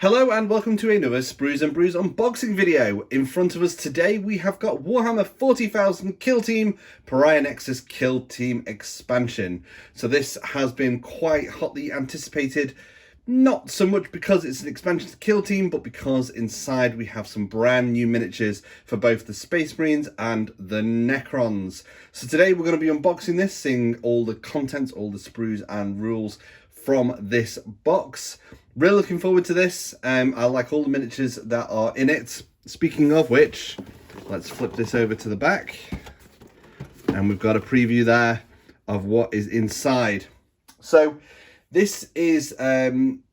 Hello and welcome to another Sprues and Brews unboxing video. In front of us today we have got Warhammer 40,000 Kill Team Pariah Nexus Kill Team expansion. So this has been quite hotly anticipated, not so much because it's an expansion to Kill Team, but because inside we have some brand new miniatures for both the Space Marines and the Necrons. So today we're going to be unboxing this, seeing all the contents, all the sprues and rules from this box. Really looking forward to this. I like all the miniatures that are in it. Speaking of which, let's flip this over to the back. And we've got a preview there of what is inside. So this is an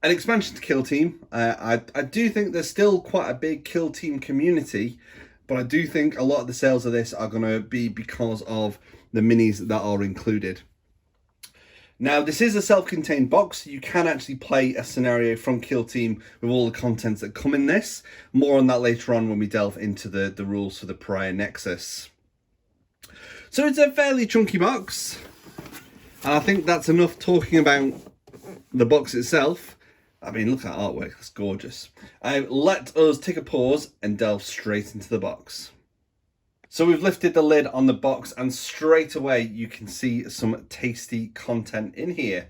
expansion to Kill Team. I do think there's still quite a big Kill Team community, but I do think a lot of the sales of this are going to be because of the minis that are included. Now, this is a self-contained box. You can actually play a scenario from Kill Team with all the contents that come in this. More on that later on when we delve into the rules for the Pariah Nexus. So it's a fairly chunky box. And I think that's enough talking about the box itself. I mean, look at that artwork. That's gorgeous. Let us take a pause and delve straight into the box. So we've lifted the lid on the box and straight away you can see some tasty content in here.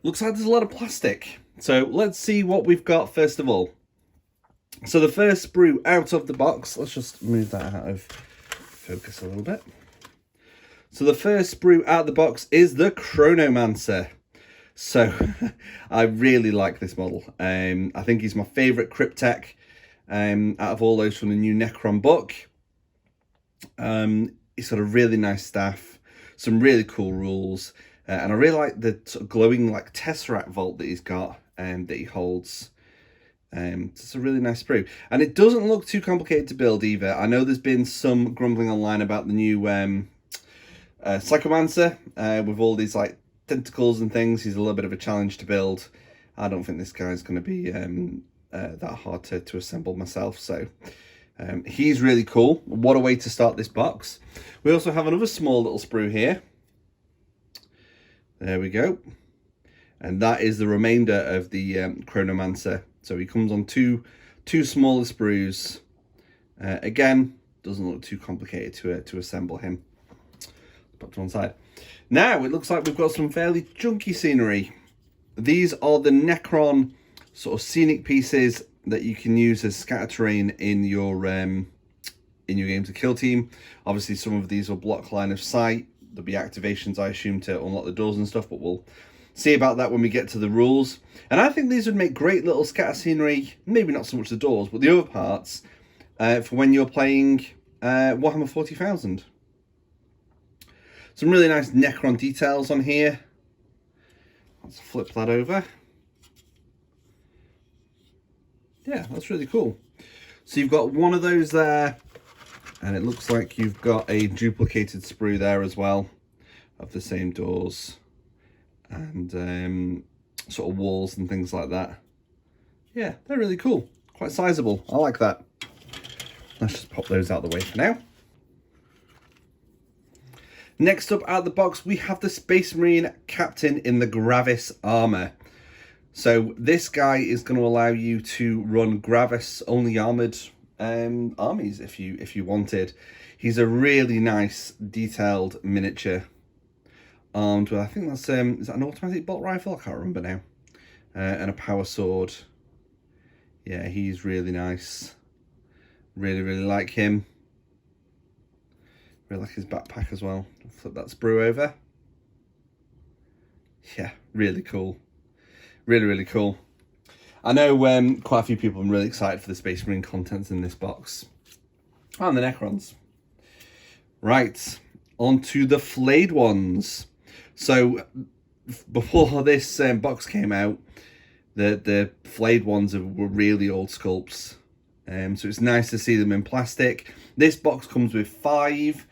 Looks like there's a lot of plastic. So let's see what we've got first of all. So the first sprue out of the box, let's just move that out of focus a little bit. So the first sprue out of the box is the Chronomancer. So I really like this model. I think he's my favourite Crypt tech out of all those from the new Necron book. He's got a really nice staff, some really cool rules, and I really like the sort of glowing like Tesseract vault that he's got and that he holds. It's a really nice sprue, and it doesn't look too complicated to build either. I know there's been some grumbling online about the new Chronomancer with all these like tentacles and things. He's a little bit of a challenge to build. I don't think this guy's going to be that hard to assemble myself, so he's really cool. What a way to start this box. We also have another small little sprue here. There we go. And that is the remainder of the Chronomancer. So he comes on two smaller sprues. Again, doesn't look too complicated to assemble him. Put to one side. Now it looks like we've got some fairly chunky scenery. These are the Necron sort of scenic pieces that you can use as scatter terrain in your games of Kill Team. Obviously, some of these will block line of sight. There'll be activations, I assume, to unlock the doors and stuff, but we'll see about that when we get to the rules. And I think these would make great little scatter scenery, maybe not so much the doors, but the other parts, for when you're playing Warhammer 40,000. Some really nice Necron details on here. Let's flip that over. Yeah, that's really cool. So you've got one of those there, and it looks like you've got a duplicated sprue there as well of the same doors and sort of walls and things like that. Yeah, they're really cool. Quite sizable. I like that. Let's just pop those out of the way for now. Next up out of the box, we have the Space Marine Captain in the Gravis armor. So this guy is going to allow you to run Gravis only armored armies if you wanted. He's a really nice detailed miniature armed with, I think that's is that an automatic bolt rifle? I can't remember now. And a power sword. Yeah, he's really nice. Really like him. Really like his backpack as well. Flip that sprue over. Yeah, really cool. Really cool. I know quite a few people are really excited for the Space Marine contents in this box. And the Necrons. Right, on to the Flayed ones. So, before this box came out, the Flayed ones were really old sculpts. So it's nice to see them in plastic. This box comes with 5.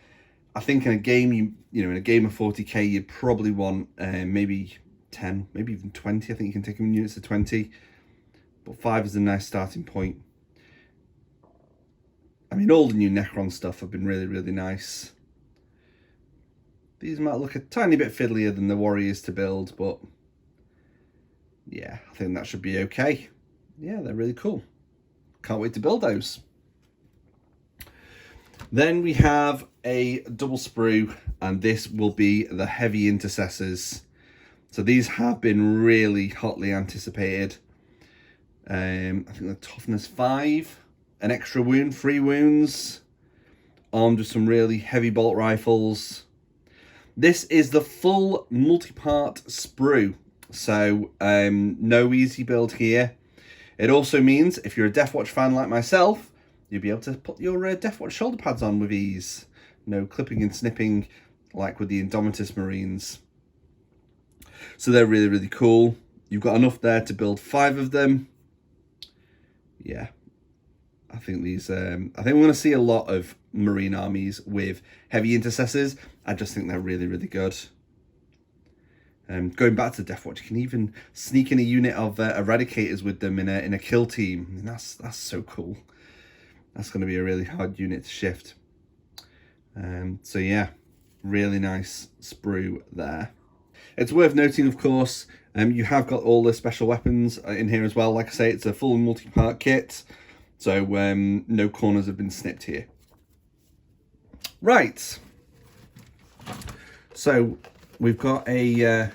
I think in a game, in a game of 40k, you'd probably want maybe 10, maybe even 20. I think you can take them in units of 20, but 5 is a nice starting point. I mean, all the new Necron stuff have been really nice. These might look a tiny bit fiddlier than the Warriors to build, but Yeah, I think that should be okay. Yeah, they're really cool. Can't wait to build those. Then we have a double sprue, and this will be the heavy Intercessors. So these have been really hotly anticipated. I think the toughness 5, an extra wound, 3 wounds, armed with some really heavy bolt rifles. This is the full multi-part sprue, so no easy build here. It also means if you're a Deathwatch fan like myself, you'll be able to put your Deathwatch shoulder pads on with ease. No clipping and snipping like with the Indomitus Marines. So they're really, really cool. You've got enough there to build 5 of them. Yeah, I think these. I think we're going to see a lot of Marine armies with heavy Intercessors. I just think they're really, really good. Going back to Deathwatch, you can even sneak in a unit of Eradicators with them in a kill team. I mean, that's so cool. That's going to be a really hard unit to shift. So yeah, really nice sprue there. It's worth noting, of course, you have got all the special weapons in here as well. Like I say, it's a full multi-part kit, so no corners have been snipped here. Right. So we've got a...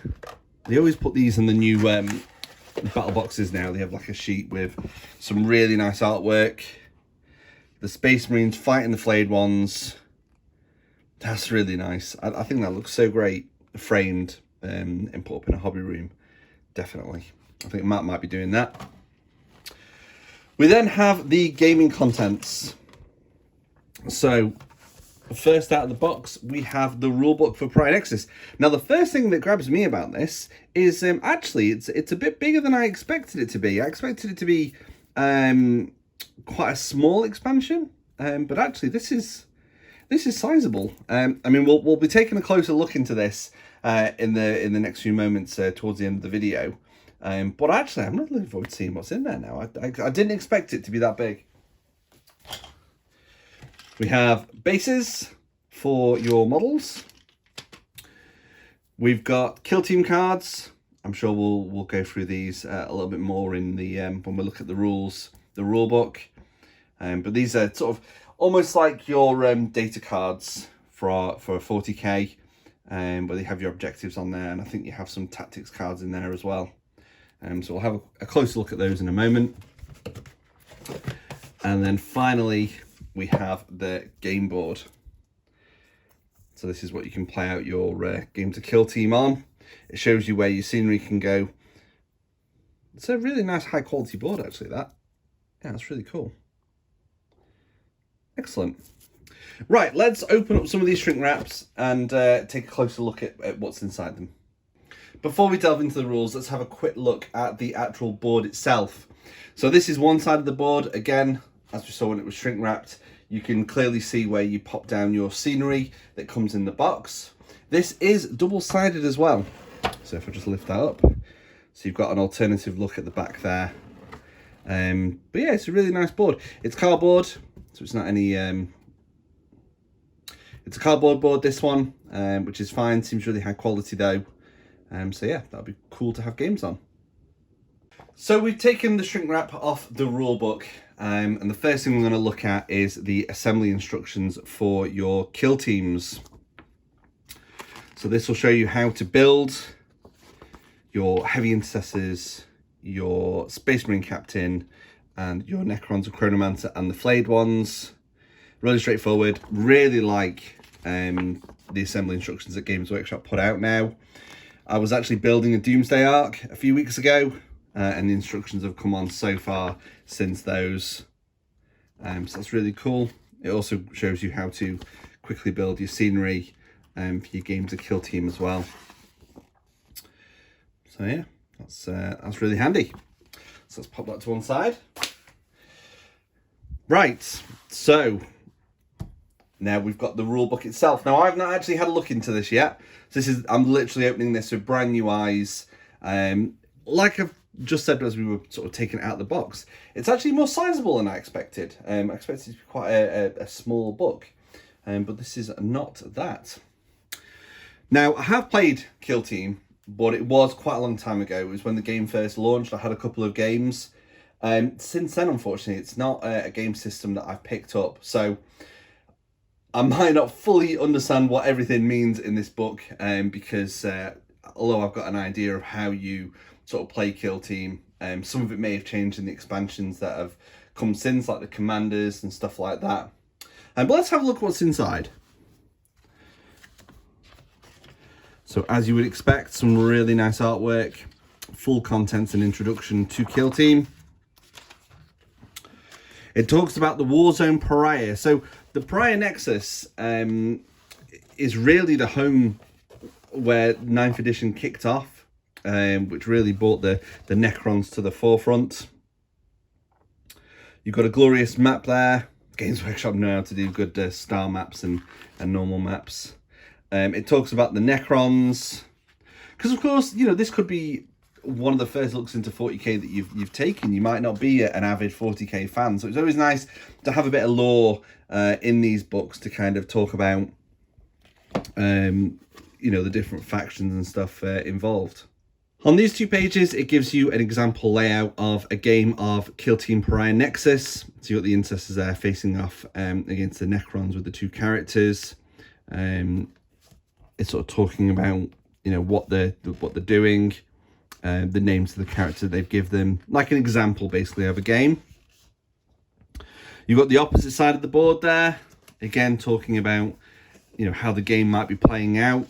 they always put these in the new battle boxes now. They have like a sheet with some really nice artwork. The Space Marines fighting the Flayed ones. That's really nice. I think that looks so great framed and put up in a hobby room. Definitely. I think Matt might be doing that. We then have the gaming contents. So first out of the box, we have the rulebook for Pariah Nexus. Now, the first thing that grabs me about this is actually it's a bit bigger than I expected it to be. I expected it to be quite a small expansion, but actually this is sizable. I mean, we'll be taking a closer look into this in the next few moments towards the end of the video. But actually, I'm really looking forward to seeing what's in there now. I didn't expect it to be that big. We have bases for your models. We've got kill team cards. I'm sure we'll go through these a little bit more in the when we look at the rules, the rule book. But these are sort of almost like your data cards for a 40k, where they have your objectives on there, and I think you have some tactics cards in there as well. So we'll have a closer look at those in a moment. And then finally, we have the game board. So this is what you can play out your game to kill team on. It shows you where your scenery can go. It's a really nice high quality board actually, that. Yeah, that's really cool. Excellent. Right, let's open up some of these shrink wraps and take a closer look at what's inside them. Before we delve into the rules, let's have a quick look at the actual board itself. So this is one side of the board. Again, as we saw when it was shrink wrapped, you can clearly see where you pop down your scenery that comes in the box. This is double-sided as well. So if I just lift that up, so you've got an alternative look at the back there. But yeah, it's a really nice board. It's cardboard, so it's not any... it's a cardboard board, this one, which is fine. Seems really high quality though. So yeah, that'd be cool to have games on. So we've taken the shrink wrap off the rule book, and the first thing we're going to look at is the assembly instructions for your kill teams. So this will show you how to build your heavy intercessors, your Space Marine captain, and your Necrons and Chronomancer and the Flayed ones. Really straightforward. Really like the assembly instructions that Games Workshop put out now. I was actually building a Doomsday Arc a few weeks ago, and the instructions have come on so far since those. So that's really cool. It also shows you how to quickly build your scenery for your game to kill team as well. So yeah, that's really handy. So let's pop that to one side. Right, so now we've got the rule book itself. Now I've not actually had a look into this yet. So I'm literally opening this with brand new eyes. Like I've just said as we were sort of taking it out of the box, it's actually more sizable than I expected. I expected it to be quite a small book, but this is not that. Now I have played Kill Team but it was quite a long time ago. It was when the game first launched. I had a couple of games. Since then, unfortunately, it's not a game system that I've picked up. So I might not fully understand what everything means in this book, because although I've got an idea of how you sort of play Kill Team, some of it may have changed in the expansions that have come since, like the commanders and stuff like that. But let's have a look what's inside. So as you would expect, some really nice artwork, full contents and introduction to Kill Team. It talks about the Warzone Pariah. So the Pariah Nexus is really the home where 9th edition kicked off, which really brought the Necrons to the forefront. You've got a glorious map there. Games Workshop know how to do good star maps and normal maps. It talks about the Necrons, because of course, you know, this could be one of the first looks into 40k that you've taken. You might not be an avid 40k fan, so it's always nice to have a bit of lore in these books to kind of talk about, you know, the different factions and stuff involved. On these 2 pages, it gives you an example layout of a game of Kill Team Pariah Nexus. So you've got the Intercessors there facing off against the Necrons with the 2 characters. It's sort of talking about, you know, what they're doing, the names of the characters they've given them, like an example basically of a game. You've got the opposite side of the board there, again talking about, you know, how the game might be playing out.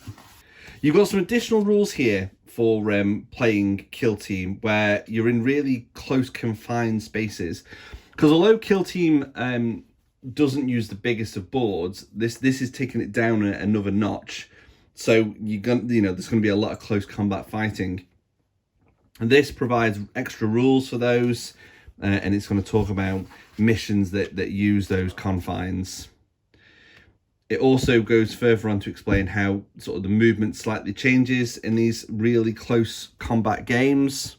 You've got some additional rules here for playing Kill Team, where you're in really close confined spaces, because although Kill Team doesn't use the biggest of boards, this is taking it down another notch. So there's going to be a lot of close combat fighting, and this provides extra rules for those, and it's going to talk about missions that use those confines. It also goes further on to explain how sort of the movement slightly changes in these really close combat games.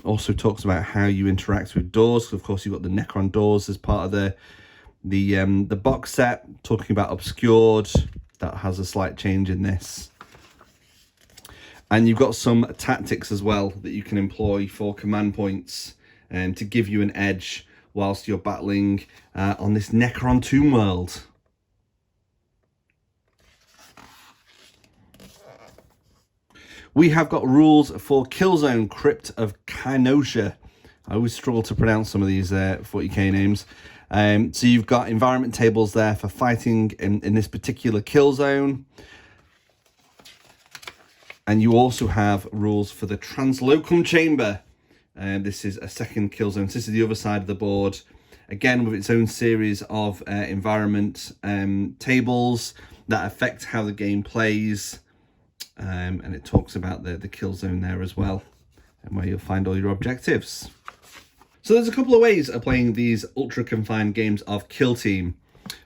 Also talks about how you interact with doors. Of course, you've got the Necron doors as part of the box set, talking about Obscured. That has a slight change in this. And you've got some tactics as well that you can employ for command points to give you an edge whilst you're battling on this Necron tomb world. We have got rules for Killzone, Crypt of Kenosha. I always struggle to pronounce some of these 40k names. So you've got environment tables there for fighting in this particular kill zone. And you also have rules for the Translocum Chamber. This is a second kill zone. So this is the other side of the board. Again, with its own series of environment tables that affect how the game plays. And it talks about the kill zone there as well, and where you'll find all your objectives. So there's a couple of ways of playing these ultra confined games of Kill Team.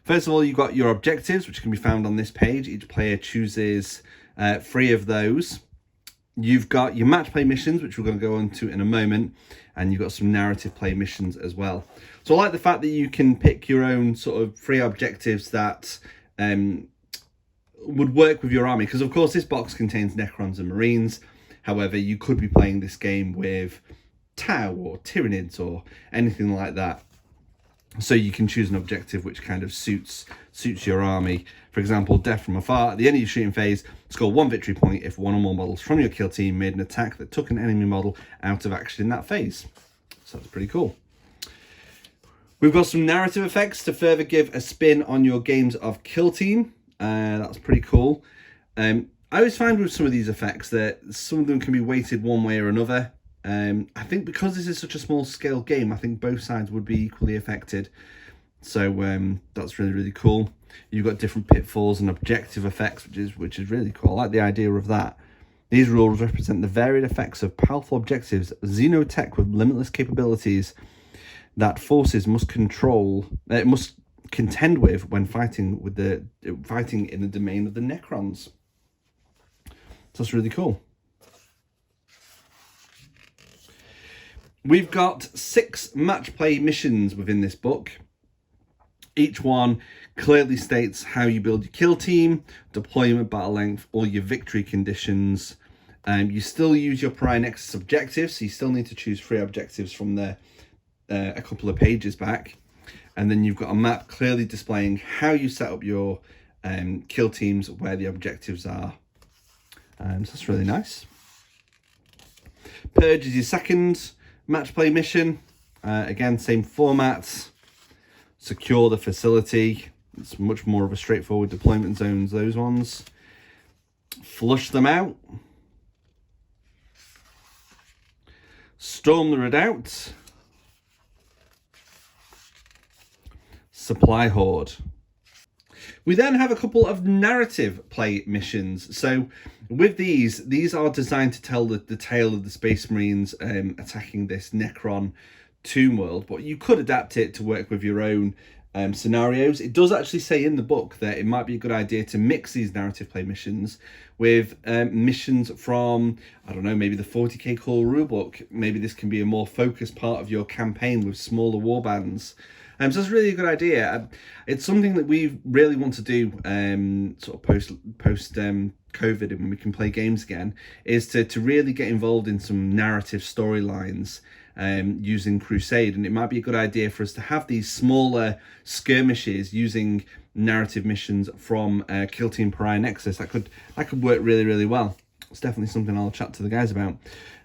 First of all, you've got your objectives, which can be found on this page. Each player chooses 3 of those. You've got your match play missions, which we're going to go on to in a moment, and you've got some narrative play missions as well. So I like the fact that you can pick your own sort of 3 objectives that would work with your army, because of course this box contains Necrons and Marines. However, you could be playing this game with Tau or Tyranids or anything like that. So you can choose an objective which kind of suits your army. For example, Death from Afar. At the end of your shooting phase, score 1 victory point if 1 or more models from your kill team made an attack that took an enemy model out of action in that phase. So that's pretty cool. We've got some narrative effects to further give a spin on your games of Kill Team. That's pretty cool. I always find with some of these effects that some of them can be weighted one way or another. I think because this is such a small scale game, I think both sides would be equally affected. So that's really, really cool. You've got different pitfalls and objective effects, which is really cool. I like the idea of that. These rules represent the varied effects of powerful objectives, xenotech with limitless capabilities that forces must contend with when fighting in the domain of the Necrons. So that's really cool. We've got 6 match play missions within this book. Each one clearly states how you build your kill team, deployment, battle length, or your victory conditions. You still use your Pariah Nexus objectives, so you still need to choose 3 objectives from there a couple of pages back. And then you've got a map clearly displaying how you set up your kill teams, where the objectives are. So that's really nice. Purge is your second match play mission. Again, same format. Secure the facility. It's much more of a straightforward deployment zones, those ones. Flush them out. Storm the redoubt. Supply horde. We then have a couple of narrative play missions. So with these are designed to tell the tale of the Space Marines attacking this Necron tomb world, but you could adapt it to work with your own scenarios. It does actually say in the book that it might be a good idea to mix these narrative play missions with missions from, I don't know, maybe the 40k core rulebook. Maybe this can be a more focused part of your campaign with smaller warbands. So it's really a good idea. It's something that we really want to do sort of post COVID, and when we can play games again, is to really get involved in some narrative storylines using Crusade. And it might be a good idea for us to have these smaller skirmishes using narrative missions from Kill Team Pariah Nexus. That could work really, really well. It's definitely something I'll chat to the guys about.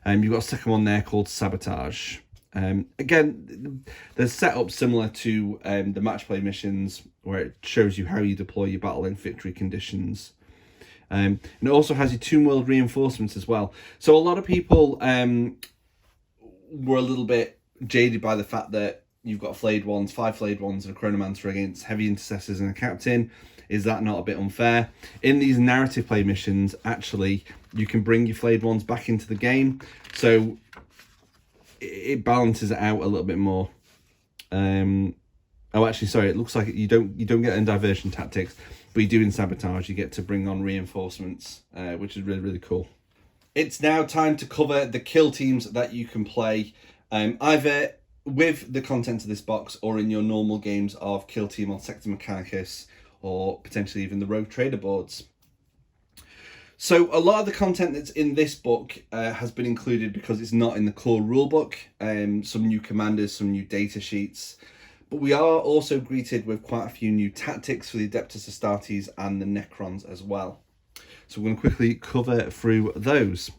You've got a second one there called Sabotage. Again, they're set up similar to the match play missions, where it shows you how you deploy your battle and victory conditions. And it also has your Tomb World reinforcements as well. So a lot of people were a little bit jaded by the fact that you've got Flayed ones, 5 Flayed ones, and a Chronomancer against heavy Intercessors and a Captain. Is that not a bit unfair? In these narrative play missions, actually, you can bring your Flayed ones back into the game. So it balances it out a little bit more. Oh, actually, sorry, it looks like you don't get in diversion tactics, but you do in Sabotage. You get to bring on reinforcements, which is really, really cool. It's now time to cover the kill teams that you can play either with the contents of this box or in your normal games of Kill Team or Sector Mechanicus, or potentially even the Rogue Trader boards. So a lot of the content that's in this book has been included because it's not in the core rulebook. Some new commanders, some new data sheets. But we are also greeted with quite a few new tactics for the Adeptus Astartes and the Necrons as well. So we're going to quickly cover through those.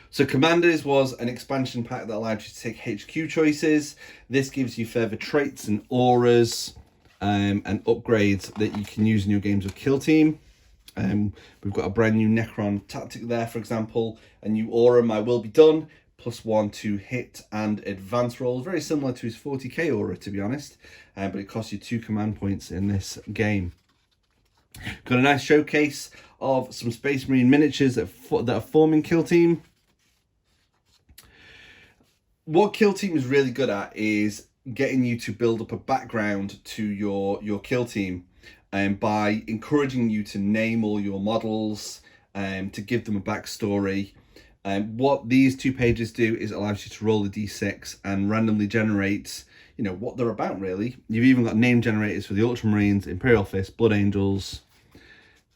So Commanders was an expansion pack that allowed you to take HQ choices. This gives you further traits and auras and upgrades that you can use in your games with Kill Team. We've got a brand new Necron tactic there, for example. A new aura, My Will Be Done, +1 to hit and advance rolls. Very similar to his 40k aura, to be honest. But it costs you 2 command points in this game. Got a nice showcase of some Space Marine miniatures that are forming Kill Team. What Kill Team is really good at is getting you to build up a background to your Kill Team, by encouraging you to name all your models, to give them a backstory. What these 2 pages do is it allows you to roll a d6 and randomly generate, what they're about, really. You've even got name generators for the Ultramarines, Imperial Fist, Blood Angels,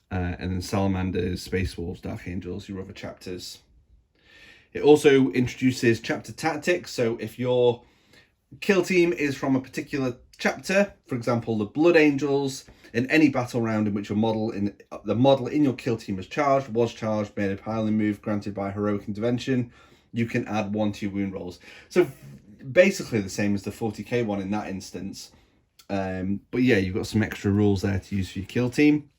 and then Salamanders, Space Wolves, Dark Angels, your other chapters. It also introduces chapter tactics. So if your Kill Team is from a particular chapter, for example, the Blood Angels, in any battle round in which the model in your Kill Team was charged, made a piling move granted by heroic intervention, you can add 1 to your wound rolls. So basically the same as the 40k one in that instance. But yeah, you've got some extra rules there to use for your Kill Team.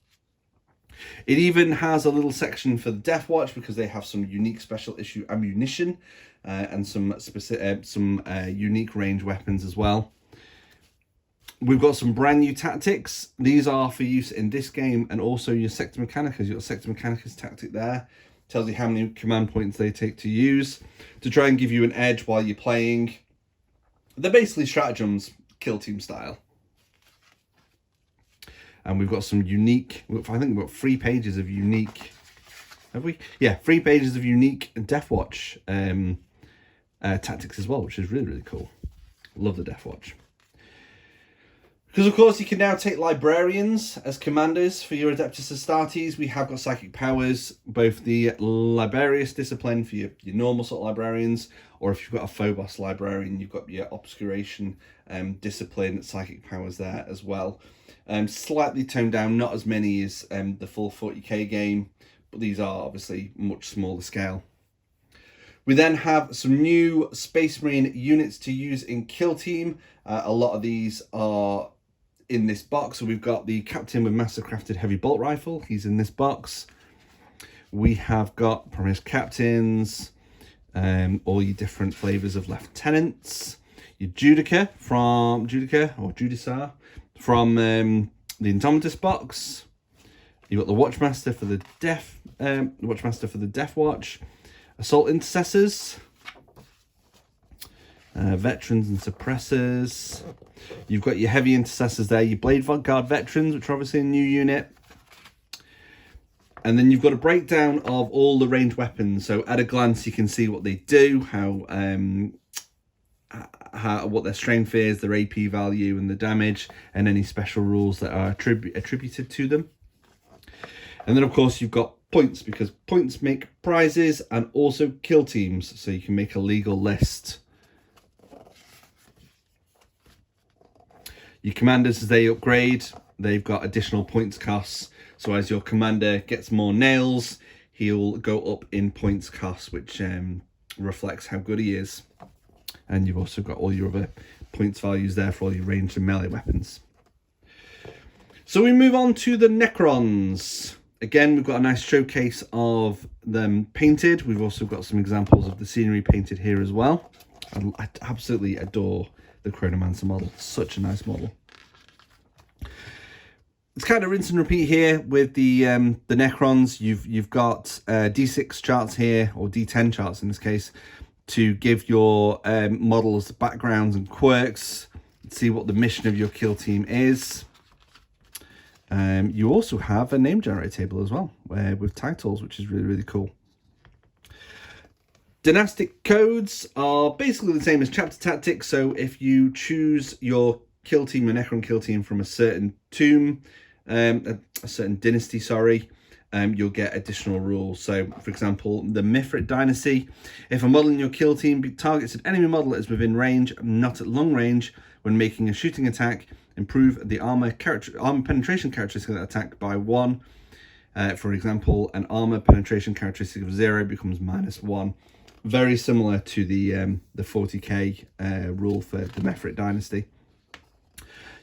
It even has a little section for the Death Watch because they have some unique special issue ammunition and some unique range weapons as well. We've got some brand new tactics. These are for use in this game and also your Sector Mechanicus. You've got Sector Mechanicus tactic there. Tells you how many command points they take to use to try and give you an edge while you're playing. They're basically stratagems, Kill Team style. And we've got some unique, I think we've got 3 pages of unique, have we? Yeah, 3 pages of unique Death Watch tactics as well, which is really, really cool. Love the Death Watch. We've Because of course you can now take librarians as commanders for your Adeptus Astartes. We have got psychic powers, both the Liberius discipline for your normal sort of librarians, or if you've got a Phobos librarian, you've got your obscuration discipline psychic powers there as well. Slightly toned down, not as many as the full 40k game, but these are obviously much smaller scale. We then have some new Space Marine units to use in Kill Team. A lot of these are in this box. So we've got the Captain with Master Crafted Heavy Bolt Rifle. He's in this box. We have got Primaris Captains, all your different flavors of Lieutenants. Your Judica or Judicar from the Indomitus box. You've got the Watchmaster for the Death Watch. Assault Intercessors. Veterans and Suppressors. You've got your Heavy Intercessors there, your Blade Guard Veterans, which are obviously a new unit. And then you've got a breakdown of all the ranged weapons. So at a glance, you can see what they do, what their strength is, their AP value and the damage, and any special rules that are attributed to them. And then, of course, you've got points, because points make prizes and also kill teams. So you can make a legal list. Your commanders, as they upgrade, they've got additional points costs. So as your commander gets more nails, he'll go up in points costs, which reflects how good he is. And you've also got all your other points values there for all your ranged and melee weapons. So we move on to the Necrons. Again, we've got a nice showcase of them painted. We've also got some examples of the scenery painted here as well. I absolutely adore the Chronomancer model. Such a nice model. It's kind of rinse and repeat here with the Necrons. You've got D6 charts here, or D10 charts in this case, to give your models backgrounds and quirks, see what the mission of your kill team is. You also have a name generator table as well, with titles, which is really, really cool. Dynastic Codes are basically the same as chapter tactics. So if you choose your kill team, your Necron kill team from a certain tomb, a certain dynasty, sorry, you'll get additional rules. So, for example, the Mithrid Dynasty, if a model in your kill team targets an enemy model that is within range, not at long range, when making a shooting attack, improve the armor penetration characteristic of that attack by 1. For example, an armor penetration characteristic of 0 becomes -1. Very similar to the 40k rule for the Mithrid Dynasty.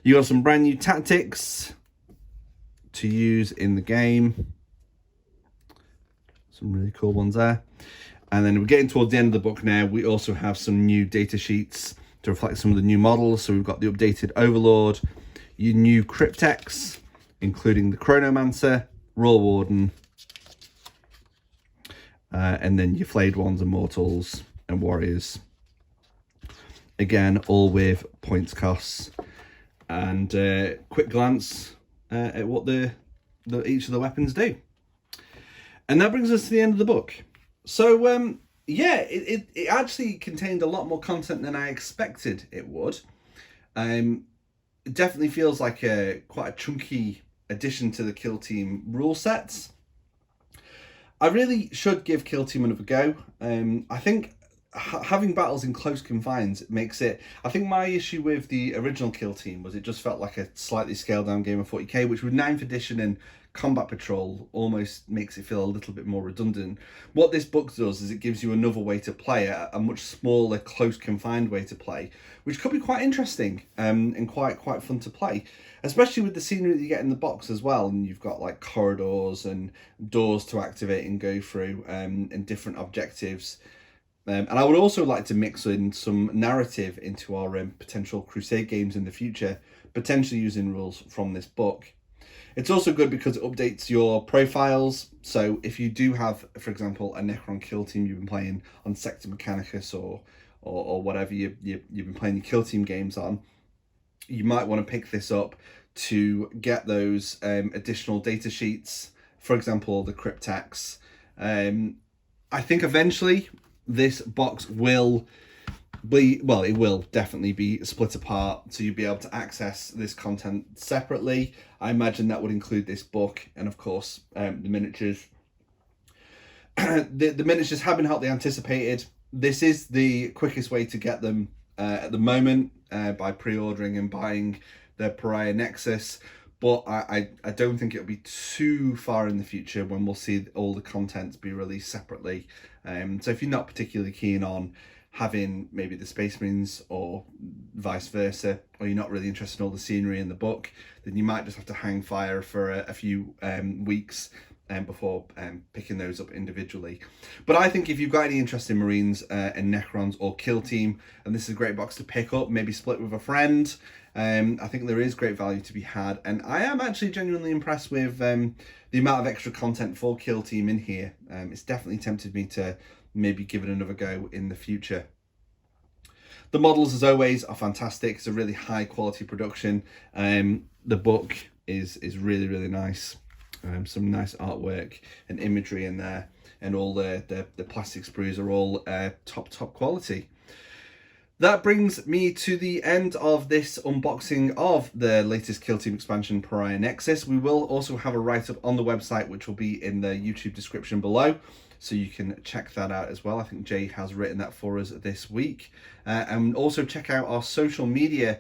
You got some brand new tactics to use in the game. Some really cool ones there. And then we're getting towards the end of the book now. We also have some new data sheets to reflect some of the new models. So we've got the updated Overlord, your new Cryptex, including the Chronomancer, Royal Warden, and then your Flayed ones, Immortals and Warriors. Again, all with points costs. And quick glance at what each of the weapons do. And that brings us to the end of the book. So, yeah, it actually contained a lot more content than I expected it would. It definitely feels like quite a chunky addition to the Kill Team rule sets. I really should give Kill Team another go. I think having battles in close confines makes it... I think my issue with the original Kill Team was it just felt like a slightly scaled down game of 40k, which with 9th edition and Combat Patrol almost makes it feel a little bit more redundant. What this book does is it gives you another way to play it, a much smaller, close confined way to play, which could be quite interesting and quite fun to play, especially with the scenery that you get in the box as well. And you've got like corridors and doors to activate and go through, and different objectives. And I would also like to mix in some narrative into our potential Crusade games in the future, potentially using rules from this book. It's also good because it updates your profiles. So if you do have, for example, a Necron kill team you've been playing on Sector Mechanicus or whatever you've been playing your kill team games on, you might want to pick this up to get those additional data sheets. For example, the Cryptex. I think eventually this box will well, it will definitely be split apart, so you'll be able to access this content separately. I imagine that would include this book and, of course, the miniatures. The miniatures have been hotly anticipated. This is the quickest way to get them at the moment, by pre-ordering and buying the Pariah Nexus. But I don't think it'll be too far in the future when we'll see all the content be released separately. So if you're not particularly keen on having maybe the Space Marines or vice versa, or you're not really interested in all the scenery in the book, then you might just have to hang fire for a few weeks before picking those up individually. But I think if you've got any interest in Marines and Necrons or Kill Team, and this is a great box to pick up, maybe split with a friend, I think there is great value to be had. And I am actually genuinely impressed with the amount of extra content for Kill Team in here. It's definitely tempted me to maybe give it another go in the future. The models, as always, are fantastic. It's a really high quality production. The book is really, really nice. Some nice artwork and imagery in there, and all the plastic sprues are all top quality. That brings me to the end of this unboxing of the latest Kill Team expansion, Pariah Nexus. We will also have a write-up on the website, which will be in the YouTube description below, so you can check that out as well. I think Jay has written that for us this week. And also check out our social media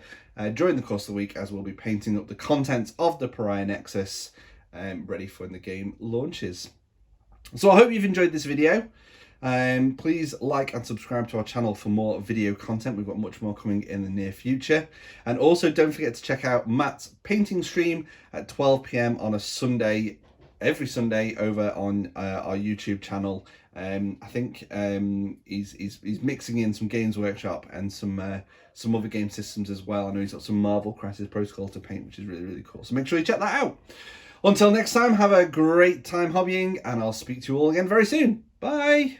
during the course of the week, as we'll be painting up the contents of the Pariah Nexus ready for when the game launches. So I hope you've enjoyed this video. Please like and subscribe to our channel for more video content. We've got much more coming in the near future. And also don't forget to check out Matt's painting stream at 12 PM on a Sunday, every Sunday, over on our YouTube channel. I think he's mixing in some Games Workshop and some other game systems as well. I know he's got some Marvel Crisis Protocol to paint, which is really, really cool. So make sure you check that out. Until next time, have a great time hobbying, and I'll speak to you all again very soon. Bye!